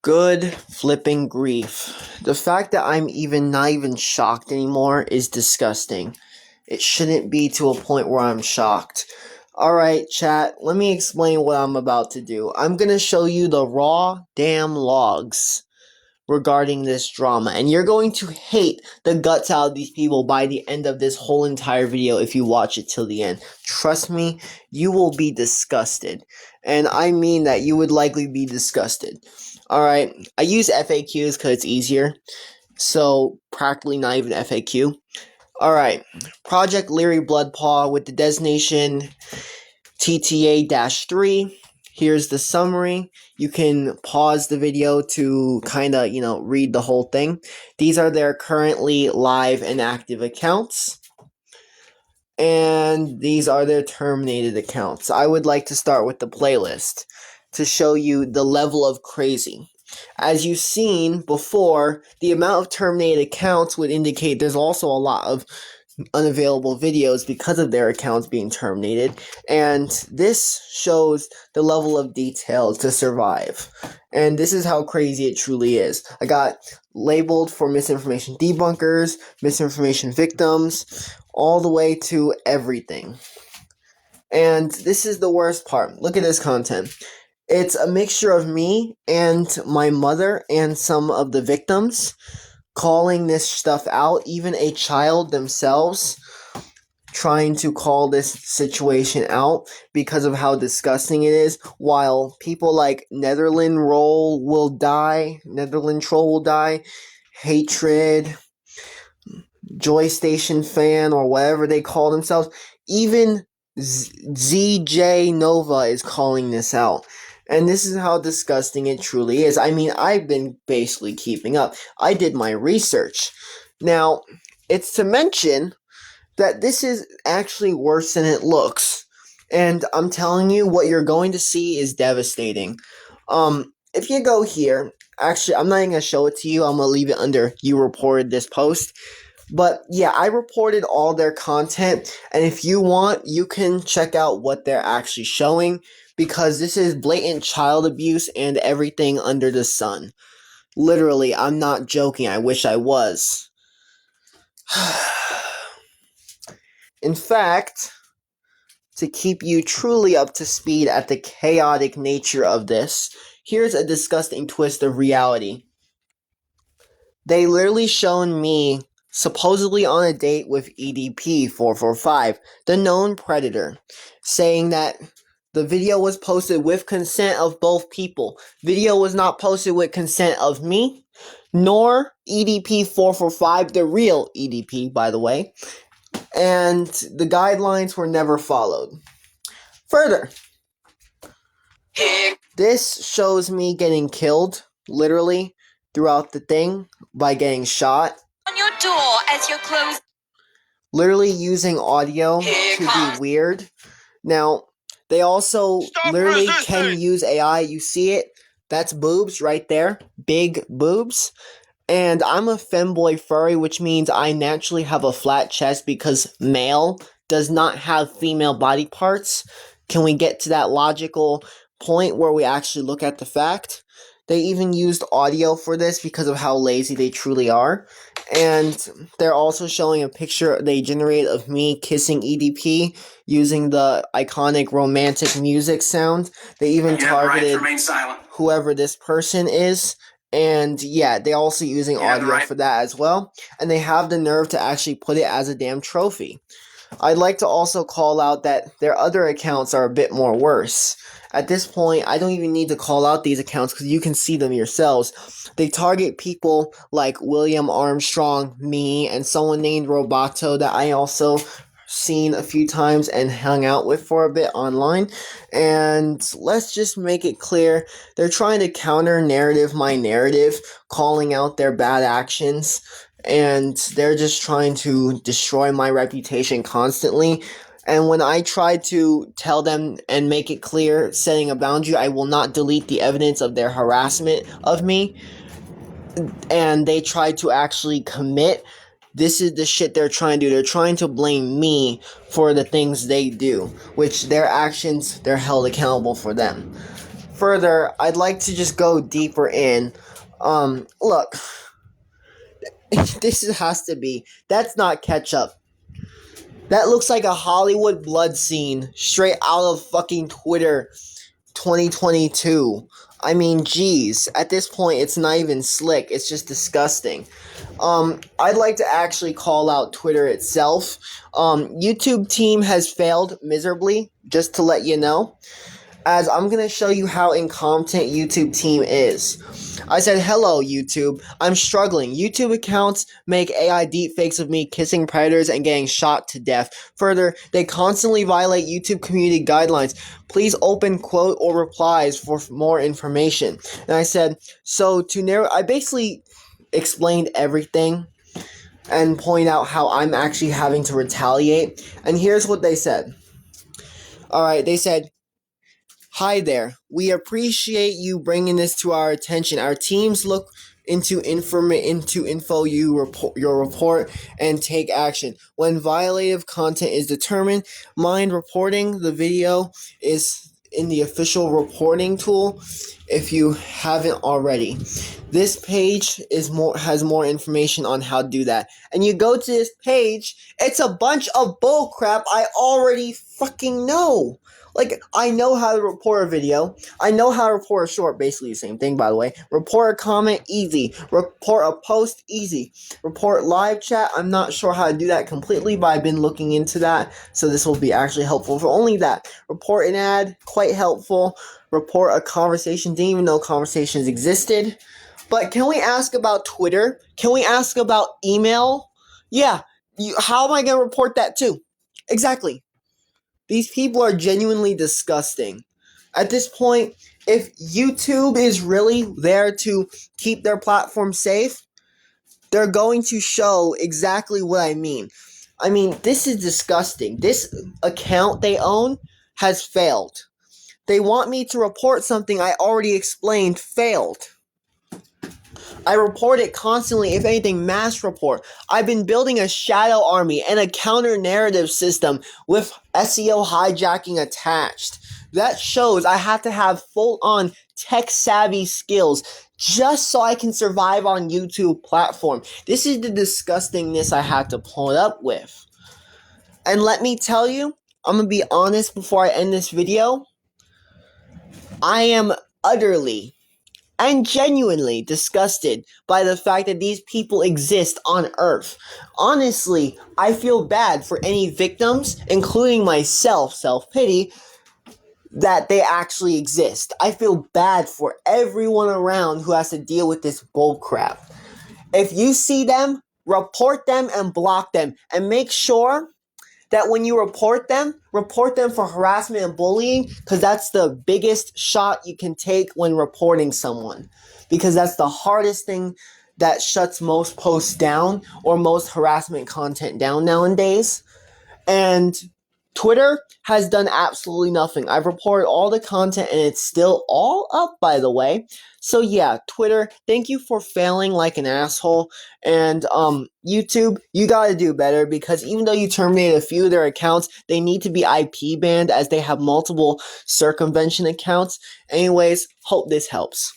Good flipping grief. The fact that I'm not even shocked anymore is disgusting. It shouldn't be to a point where I'm shocked. Alright, chat, let me explain what I'm about to do. I'm gonna show you the raw damn logs regarding this drama, and you're going to hate the guts out of these people by the end of this whole entire video if you watch it till the end. Trust me, you will be disgusted. And I mean that you would likely be disgusted. Alright, I use FAQs because it's easier, so practically not even FAQ. Alright, Project Leary Bloodpaw with the designation TTA-3. Here's the summary. You can pause the video to kind of, read the whole thing. These are their currently live and active accounts. And these are their terminated accounts. I would like to start with the playlist to show you the level of crazy. As you've seen before, the amount of terminated accounts would indicate there's also a lot of unavailable videos because of their accounts being terminated, and this shows the level of detail to survive. And this is how crazy it truly is. I got labeled for misinformation debunkers, misinformation victims, all the way to everything. And this is the worst part. Look at this content. It's a mixture of me and my mother and some of the victims calling this stuff out, even a child themselves trying to call this situation out because of how disgusting it is, while people like Netherland Troll will die, Hatred, Joy Station Fan, or whatever they call themselves, even ZJ Nova is calling this out. And this is how disgusting it truly is. I mean, I've been basically keeping up. I did my research. Now, it's to mention that this is actually worse than it looks. And I'm telling you, what you're going to see is devastating. If you go here, actually, I'm not even going to show it to you. I'm going to leave it under you reported this post. But yeah, I reported all their content. And if you want, you can check out what they're actually showing, because this is blatant child abuse and everything under the sun. Literally, I'm not joking. I wish I was. In fact, to keep you truly up to speed at the chaotic nature of this, here's a disgusting twist of reality. They literally shown me supposedly on a date with EDP445, the known predator, saying that the video was posted with consent of both people. Video was not posted with consent of me, nor EDP445, the real EDP, by the way. And the guidelines were never followed. Further, this shows me getting killed, literally, throughout the thing, by getting shot. On your door as you close. Literally using audio to be weird. Now, they also literally can use AI. You see it? That's boobs right there. Big boobs. And I'm a femboy furry, which means I naturally have a flat chest because male does not have female body parts. Can we get to that logical point where we actually look at the fact? They even used audio for this because of how lazy they truly are. And they're also showing a picture they generated of me kissing EDP using the iconic romantic music sound. They even targeted whoever this person is. And yeah, they're also using audio for that as well. And they have the nerve to actually put it as a damn trophy. I'd like to also call out that their other accounts are a bit more worse. At this point, I don't even need to call out these accounts because you can see them yourselves. They target people like William Armstrong, me, and someone named Roboto that I also seen a few times and hung out with for a bit online. And let's just make it clear, they're trying to counter my narrative, calling out their bad actions, and they're just trying to destroy my reputation constantly. And when I try to tell them and make it clear, setting a boundary, I will not delete the evidence of their harassment of me, and they try to actually commit, this is the shit they're trying to do. They're trying to blame me for the things they do, which their actions, they're held accountable for them. further, I'd like to just go deeper in. Look, this has to be. That's not ketchup. That looks like a Hollywood blood scene straight out of fucking Twitter 2022. I mean, geez, at this point, it's not even slick. It's just disgusting. I'd like to actually call out Twitter itself. YouTube team has failed miserably, just to let you know, as I'm going to show you how incompetent YouTube team is. I said, hello, YouTube. I'm struggling. YouTube accounts make AI deepfakes of me kissing predators and getting shot to death. Further, they constantly violate YouTube community guidelines. Please open quote or replies for more information. And I said, so to narrow, I basically explained everything and point out how I'm actually having to retaliate. And here's what they said. Alright, they said, hi there. We appreciate you bringing this to our attention. Our teams look into your report and take action. When violative content is determined, mind reporting the video is in the official reporting tool if you haven't already. This page has more information on how to do that. And you go to this page, it's a bunch of bullcrap I already fucking know. Like, I know how to report a video. I know how to report a short, basically the same thing, by the way. Report a comment, easy. Report a post, easy. Report live chat, I'm not sure how to do that completely, but I've been looking into that, so this will be actually helpful for only that. Report an ad, quite helpful. Report a conversation, didn't even know conversations existed. But can we ask about Twitter? Can we ask about email? Yeah, how am I going to report that too? Exactly. These people are genuinely disgusting. At this point, if YouTube is really there to keep their platform safe, they're going to show exactly what I mean. I mean, this is disgusting. This account they own has failed. They want me to report something I already explained failed. I report it constantly, if anything, mass report. I've been building a shadow army and a counter-narrative system with SEO hijacking attached. That shows I have to have full-on tech-savvy skills just so I can survive on YouTube platform. This is the disgustingness I have to pull it up with. And let me tell you, I'm going to be honest before I end this video. I am utterly and genuinely disgusted by the fact that these people exist on Earth. Honestly, I feel bad for any victims, including myself, self-pity, that they actually exist. I feel bad for everyone around who has to deal with this bullcrap. If you see them, report them and block them, and make sure that when you report them for harassment and bullying, because that's the biggest shot you can take when reporting someone. Because that's the hardest thing that shuts most posts down or most harassment content down nowadays. And Twitter has done absolutely nothing. I've reported all the content and it's still all up, by the way. So yeah, Twitter, thank you for failing like an asshole. And YouTube, you gotta do better, because even though you terminated a few of their accounts, they need to be IP banned as they have multiple circumvention accounts. Anyways, hope this helps.